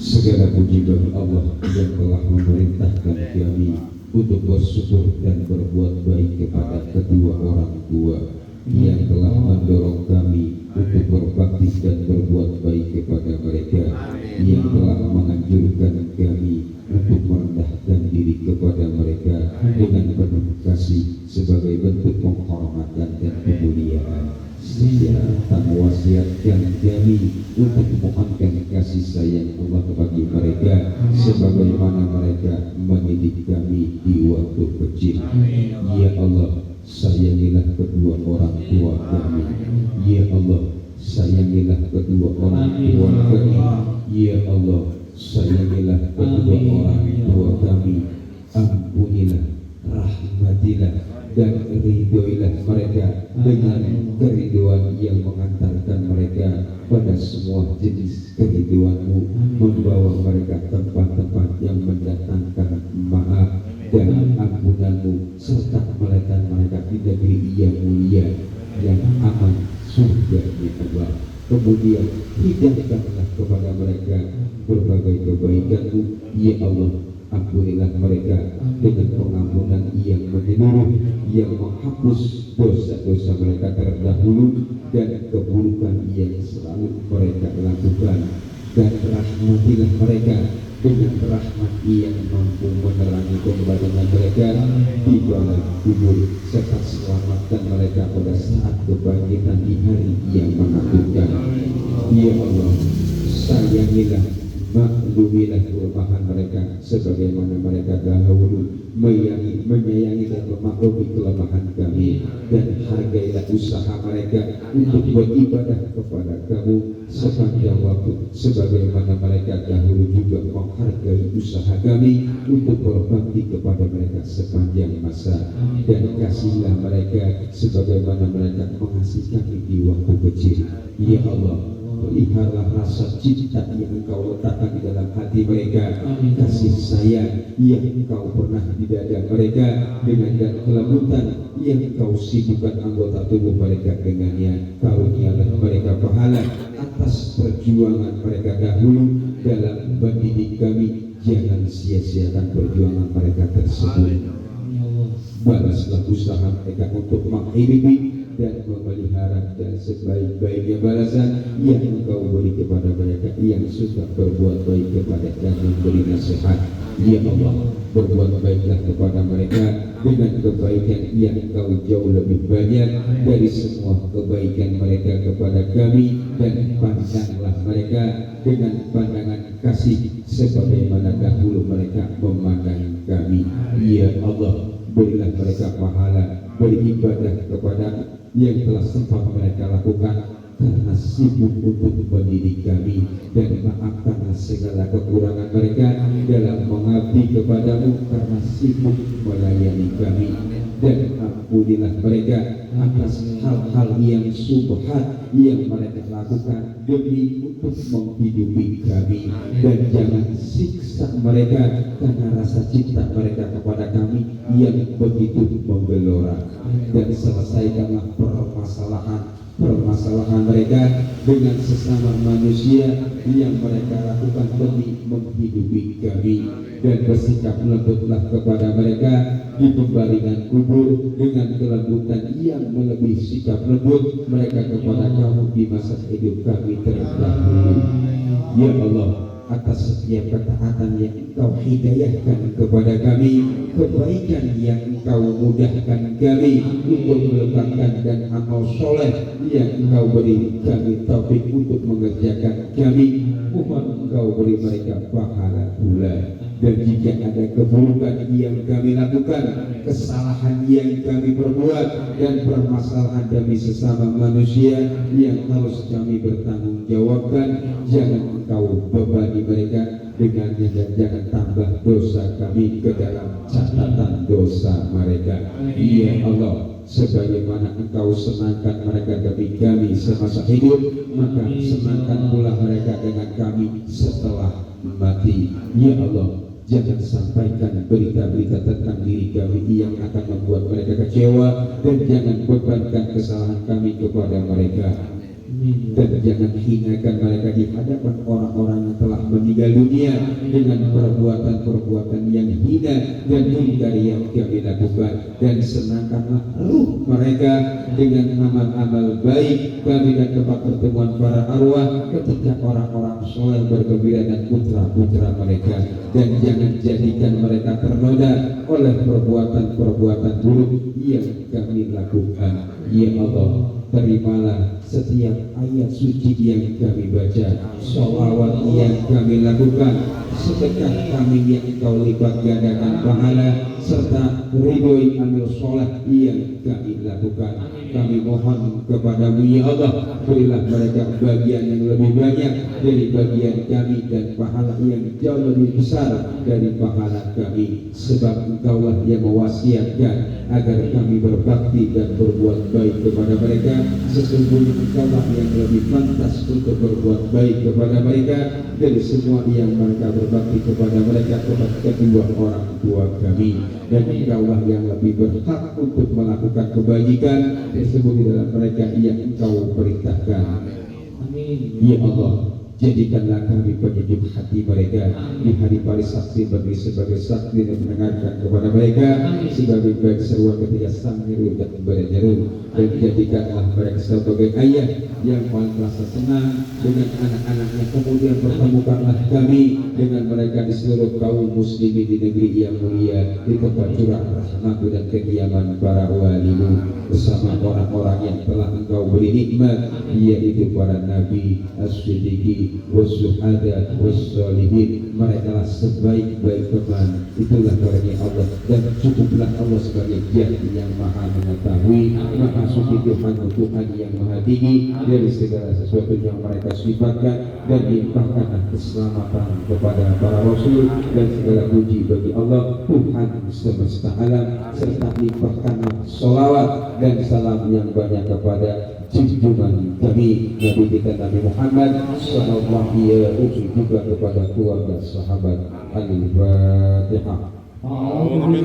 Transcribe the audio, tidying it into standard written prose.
Segala puji bagi Allah yang telah memerintahkan kami untuk bersyukur dan berbuat baik kepada kedua orang tua, yang telah mendorong kami untuk berbakti dan berbuat baik kepada mereka, yang telah menganjurkan kami untuk merendahkan diri kepada mereka dengan penuh kasih sebagai bentuk penghormatan dan kemuliaan. Dan wasiatkan kami untuk memohonkan kasih sayang Allah bagi mereka sebagaimana mereka mendidik kami di waktu kecil. Ya Allah, sayangilah kedua orang tua kami. Ya Allah, sayangilah kedua orang tua kami. Ya Allah, sayangilah kedua orang tua kami. Ampunilah, rahmatilah, dan ridhoilah mereka dengan keriduan yang mengantarkan mereka pada semua jenis keriduan-Mu, membawa mereka tempat-tempat yang mendatangkan maaf dan ampunan-Mu, serta meletakkan mereka di negeri yang mulia yang aman, surga-Nya Allah. Kemudian hidayahkanlah kepada mereka berbagai kebaikan-Mu. Ya Allah, ampunilah mereka dengan pengampunan yang menyeluruh, yang menghapus dosa-dosa mereka terdahulu dan keburukan yang selalu mereka lakukan, dan rahmatilah mereka dengan rahmat yang mampu menerangi keberadaan mereka di dalam kubur, serta selamatkan mereka pada saat kebangkitan di hari yang menakutkan. Ya Allah, sayangilah, maklumilah kelemahan mereka sebagaimana mereka dahulu menyayangi dan memaklumi kelemahan kami, dan hargailah usaha mereka untuk beribadah kepada Kamu sepanjang waktu sebagaimana mereka dahulu juga menghargai usaha kami untuk berbakti kepada mereka sepanjang masa, dan kasihlah mereka sebagaimana mereka mengasihi kami di waktu kecil. Ya Allah, peliharalah rasa cinta yang Engkau letakkan di dalam hati mereka, kasih sayang yang Engkau pernah di dada mereka, dengan dan kelembutan yang Engkau sibukkan anggota tubuh mereka dengannya. Karunialah mereka pahala atas perjuangan mereka dahulu dalam mendidik kami. Jangan sia-siakan perjuangan mereka tersebut. Balaslah usaha mereka untuk menghidupi dan memelihara, dan sebaik-baiknya balasan yang Engkau beri kepada mereka yang suka berbuat baik kepada dan memberi nasihat. Ya Allah, berbuat baiklah kepada mereka dengan kebaikan yang Engkau jauh lebih banyak dari semua kebaikan mereka kepada kami, dan pandanglah mereka dengan pandangan kasih sebagaimana dahulu mereka memandang kami. Ya Allah, berilah mereka pahala beribadah kepada yang telah sempat mereka lakukan karena sibuk untuk mendidik kami, dan maafkanlah segala kekurangan mereka dalam mengabdi kepadamu karena sibuk melayani kami, dan ampunilah mereka atas hal-hal yang subhat yang mereka lakukan demi untuk menghidupi kami, dan jangan siksa mereka karena rasa cinta mereka kepada kami yang begitu menggelora, dan selesaikanlah permasalahan mereka dengan sesama manusia yang mereka lakukan demi menghidupi kami, dan bersikap lembutlah kepada mereka di pembaringan kubur dengan kelembutan yang melebihi sikap lembut mereka kepada Kamu di masa hidup kami terdahulu. Ya Allah, atas setiap ketaatan yang Engkau hidayahkan kepada kami, kebaikan yang Engkau mudahkan kami untuk meletakkan, dan amal soleh yang Engkau beri kami taufik untuk mengerjakan kami, mohon Engkau beri mereka pahala pula. Dan jika ada keburukan yang kami lakukan, kesalahan yang kami perbuat, dan permasalahan demi sesama manusia yang harus kami bertanggung jawabkan, jangan Engkau bebani mereka dengannya, dan jangan tambah dosa kami ke dalam catatan dosa mereka. Ya Allah, sebagaimana Engkau senangkan mereka demi kami semasa hidup, maka senangkan pula mereka dengan kami setelah mati. Ya Allah, jangan sampaikan berita-berita tentang diri kami yang akan membuat mereka kecewa, dan jangan bebankan kesalahan kami kepada mereka. dan jangan hinakan mereka di hadapan orang-orang yang telah meninggal dunia dengan perbuatan-perbuatan yang hina dan mungkar yang kami lakukan, dan senangkanlah ruh mereka dengan amal-amal baik kami dan tempat pertemuan para arwah ketika orang-orang soleh bergembira dan putra-putra mereka, dan jangan jadikan mereka ternoda oleh perbuatan-perbuatan buruk yang kami lakukan. Ya Allah, terimalah setiap ayat suci yang kami baca, sholawat yang kami lakukan, sedekah kami yang Engkau lipat gandakan pahala, serta ridhoi amal soleh yang kami lakukan. Kami mohon kepadamu ya Allah, berilah mereka bagian yang lebih banyak dari bagian kami dan pahala yang jauh lebih besar dari pahala kami, sebab Engkaulah yang mewasiatkan agar kami berbakti dan berbuat baik kepada mereka. Sesungguhnya Engkaulah yang lebih pantas untuk berbuat baik kepada mereka dari semua yang mereka berbakti kepada mereka kepada kedua orang tua kami, dan Engkaulah yang lebih berhak untuk melakukan kebajikan tersebut di dalam mereka yang Engkau perintahkan. Ya Allah, jadikanlah kami penyejuk hati mereka di hari paling saksi bagi sebagai saksi dan mendengarkan kepada mereka sebagai baik seruan ketika sang nyeru dan bernyeru, dan jadikanlah mereka sebagai ayah yang paling merasa senang dengan anak-anaknya. Kemudian pertemukanlah kami dengan mereka di seluruh kaum muslimin di negeri yang mulia, di tempat curah rahmat dan kediaman para walimu bersama orang-orang yang telah Engkau beri nikmat, yaitu para nabi, as-siddiqin, was-syuhada, was-sholihin. Mereka lah sebaik-baik teman. Itulah karunia Allah, dan cukuplah Allah sebagai Zat yang maha mengetahui, maha suci, Tuhan yang maha tinggi dari segala sesuatu yang mereka sifatkan, dan limpahkanlah keselamatan kepada para rasul dan segala puji bagi Allah Tuhan semesta alam, serta limpahkanlah sholawat dan salam yang banyak kepada junjungan kami Nabi kita Nabi Muhammad sallallahu alaihi wasallam, juga kepada keluarga sahabat. Al-Fatihah.